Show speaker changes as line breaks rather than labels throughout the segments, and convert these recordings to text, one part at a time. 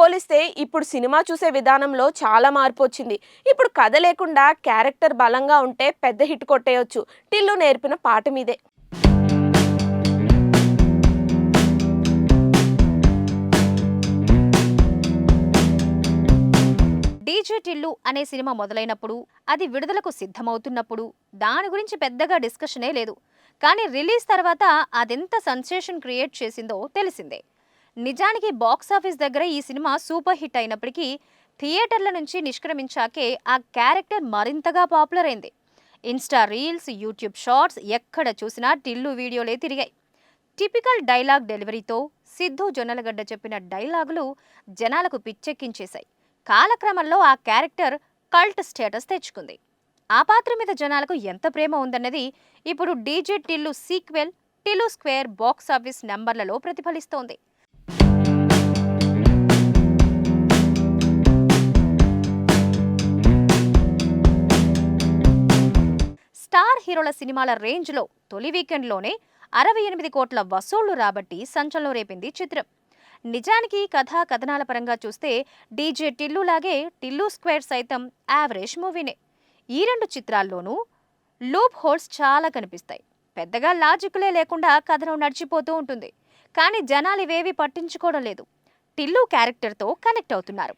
పోలిస్తే ఇప్పుడు సినిమా చూసే విధానంలో చాలా మార్పు వచ్చింది. ఇప్పుడు కథ లేకుండా క్యారెక్టర్ బలంగా ఉంటే పెద్ద హిట్ కొట్టేయొచ్చు. టిల్లు నేర్పిన పాట మీదే.
డీజే టిల్లు అనే సినిమా మొదలైనప్పుడు, అది విడుదలకు సిద్ధమవుతున్నప్పుడు దాని గురించి పెద్దగా డిస్కషనే లేదు. కానీ రిలీజ్ తర్వాత అదెంత సెన్సేషన్ క్రియేట్ చేసిందో తెలిసిందే. నిజానికి బాక్సాఫీస్ దగ్గర ఈ సినిమా సూపర్ హిట్ అయినప్పటికీ థియేటర్ల నుంచి నిష్క్రమించాకే ఆ క్యారెక్టర్ మరింతగా పాపులర్ అయింది. ఇన్స్టా రీల్స్, యూట్యూబ్ షార్ట్స్ ఎక్కడ చూసినా టిల్లు వీడియోలే తిరిగాయి. టిపికల్ డైలాగ్ డెలివరీతో సిద్ధు జొన్నలగడ్డ చెప్పిన డైలాగులు జనాలకు పిచ్చెక్కించేశాయి. కాలక్రమంలో ఆ క్యారెక్టర్ కల్ట్ స్టేటస్ తెచ్చుకుంది. ఆ పాత్ర మీద జనాలకు ఎంత ప్రేమ ఉందన్నది ఇప్పుడు DJ Tillu sequel Tillu square box office నంబర్లలో ప్రతిఫలిస్తోంది. స్టార్ హీరోల సినిమాల రేంజ్లో తొలి వీకెండ్లోనే 68 కోట్ల వసూళ్లు రాబట్టి సంచలనం రేపింది చిత్రం. నిజానికి కథా కథనాల పరంగా చూస్తే డీజే టిల్లులాగే టిల్లు స్క్వేర్ సైతం యావరేజ్ మూవీనే. ఈ రెండు చిత్రాల్లోనూ లూప్ హోల్స్ చాలా కనిపిస్తాయి. పెద్దగా లాజిక్లే లేకుండా కథనం నడిచిపోతూ ఉంటుంది. కానీ జనాలు ఇవేవి పట్టించుకోవడం లేదు. టిల్లు క్యారెక్టర్తో కనెక్ట్ అవుతున్నారు.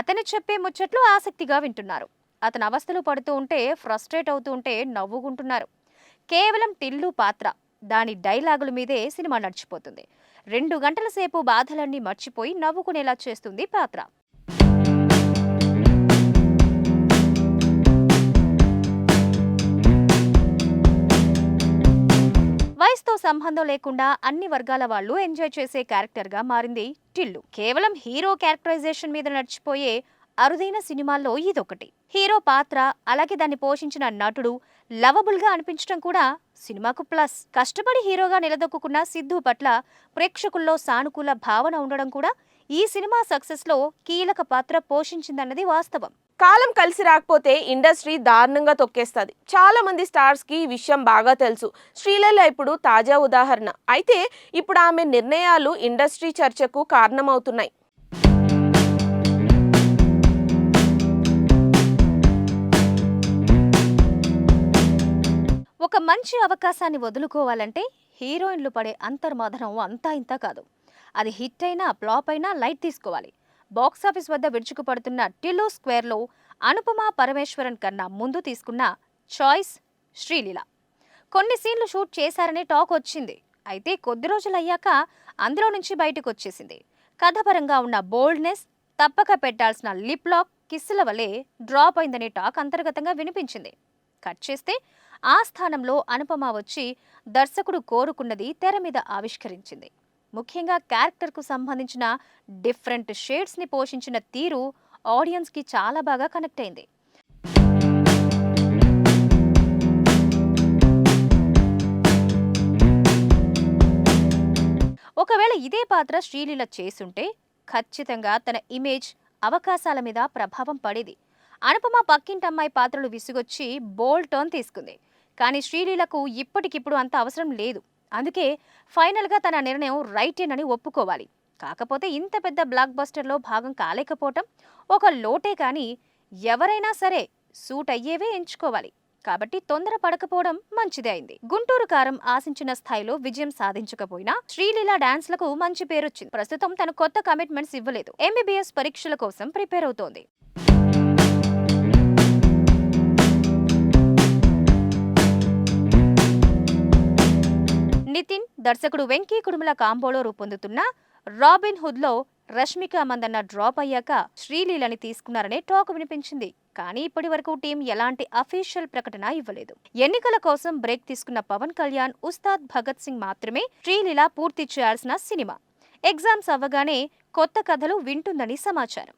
అతను చెప్పే ముచ్చట్లు ఆసక్తిగా వింటున్నారు. అతను అవస్థలు పడుతూ ఉంటే, ఫ్రస్ట్రేట్ అవుతూ ఉంటే నవ్వుకుంటున్నారు. కేవలం టిల్లు పాత్ర, దాని డైలాగుల మీదే సినిమా నడిచిపోతుంది. 2 గంటల సేపు బాధలన్నీ మర్చిపోయి నవ్వుకునేలా చేస్తుంది పాత్ర. వయసుతో సంబంధం లేకుండా అన్ని వర్గాల వాళ్ళు ఎంజాయ్ చేసే క్యారెక్టర్గా మారింది టిల్లు. కేవలం హీరో క్యారెక్టరైజేషన్ మీద నడిచిపోయే అరుదైన సినిమాల్లో ఇదొకటి. హీరో పాత్ర, అలాగే దాన్ని పోషించిన నటుడు లవబుల్ గా అనిపించడం కూడా సినిమాకు ప్లస్. కష్టపడి హీరోగా నిలదొక్కున్న సిద్ధు పట్ల ప్రేక్షకుల్లో సానుకూల భావన ఉండడం కూడా ఈ సినిమా సక్సెస్ లో కీలక పాత్ర పోషించిందన్నది వాస్తవం.
కాలం కలిసి రాకపోతే ఇండస్ట్రీ దారుణంగా తొక్కేస్తుంది. చాలా మంది స్టార్స్ కి ఈ విషయం బాగా తెలుసు. శ్రీలీల ఇప్పుడు తాజా ఉదాహరణ. అయితే ఇప్పుడు ఆమె నిర్ణయాలు ఇండస్ట్రీ చర్చకు కారణమవుతున్నాయి.
ఒక మంచి అవకాశాన్ని వదులుకోవాలంటే హీరోయిన్లు పడే అంతర్మథనం అంతా ఇంత కాదు. అది హిట్ అయినా ఫ్లాప్ అయినా లైట్ తీసుకోవాలి. బాక్సాఫీస్ వద్ద విరుచుకుపడుతున్న టిల్లు స్క్వేర్లో అనుపమ పరమేశ్వరన్ కన్నా ముందు తీసుకున్న చాయిస్ శ్రీలీల. కొన్ని సీన్లు షూట్ చేశారనే టాక్ వచ్చింది. అయితే కొద్ది రోజులయ్యాక అందులో నుంచి బయటకు వచ్చేసింది. కథపరంగా ఉన్న బోల్డ్నెస్, తప్పక పెట్టాల్సిన లిప్ లాక్, కిస్సుల వలె డ్రాప్ అయిందనే టాక్ అంతర్గతంగా వినిపించింది. కట్ చేస్తే ఆ స్థానంలో అనుపమ వచ్చి దర్శకుడు కోరుకున్నది తెర మీద ఆవిష్కరించింది. ముఖ్యంగా క్యారెక్టర్కు సంబంధించిన డిఫరెంట్ షేడ్స్ని పోషించిన తీరు ఆడియన్స్కి చాలా బాగా కనెక్ట్ అయింది. ఒకవేళ ఇదే పాత్ర శ్రీలీల చేసుంటే ఖచ్చితంగా తన ఇమేజ్, అవకాశాల మీద ప్రభావం పడేది. అనుపమ పక్కింటమ్మాయి పాత్రలు విసుగొచ్చి బోల్డ్ టర్న్ తీసుకుంది. కానీ శ్రీలీలకు ఇప్పటికిప్పుడు అంత అవసరం లేదు. అందుకే ఫైనల్గా తన నిర్ణయం రైటేనని ఒప్పుకోవాలి. కాకపోతే ఇంత పెద్ద బ్లాక్ బస్టర్లో భాగం కాలేకపోవటం ఒక లోటే. కానీ ఎవరైనా సరే సూట్ అయ్యేవే ఎంచుకోవాలి. కాబట్టి తొందర పడకపోవడం మంచిదే అయింది. గుంటూరు కారం ఆశించిన స్థాయిలో విజయం సాధించకపోయినా శ్రీలీల డాన్స్లకు మంచి పేరొచ్చింది. ప్రస్తుతం తన కొత్త కమిట్మెంట్స్ ఇవ్వలేదు. MBBS పరీక్షల కోసం ప్రిపేర్ అవుతోంది. నితిన్, దర్శకుడు వెంకీ కుడుముల కాంబోలో రూపొందుతున్న రాబిన్ హుడ్లో రష్మిక మందన్న డ్రాప్ అయ్యాక శ్రీలీలని తీసుకున్నారనే టాక్ వినిపించింది. కానీ ఇప్పటి వరకు టీం ఎలాంటి అఫీషియల్ ప్రకటన ఇవ్వలేదు. ఎన్నికల కోసం బ్రేక్ తీసుకున్న పవన్ కళ్యాణ్, ఉస్తాద్ భగత్ సింగ్ మాత్రమే శ్రీలీల పూర్తి చేయాల్సిన సినిమా. ఎగ్జామ్స్ అవ్వగానే కొత్త కథలు వింటుందని సమాచారం.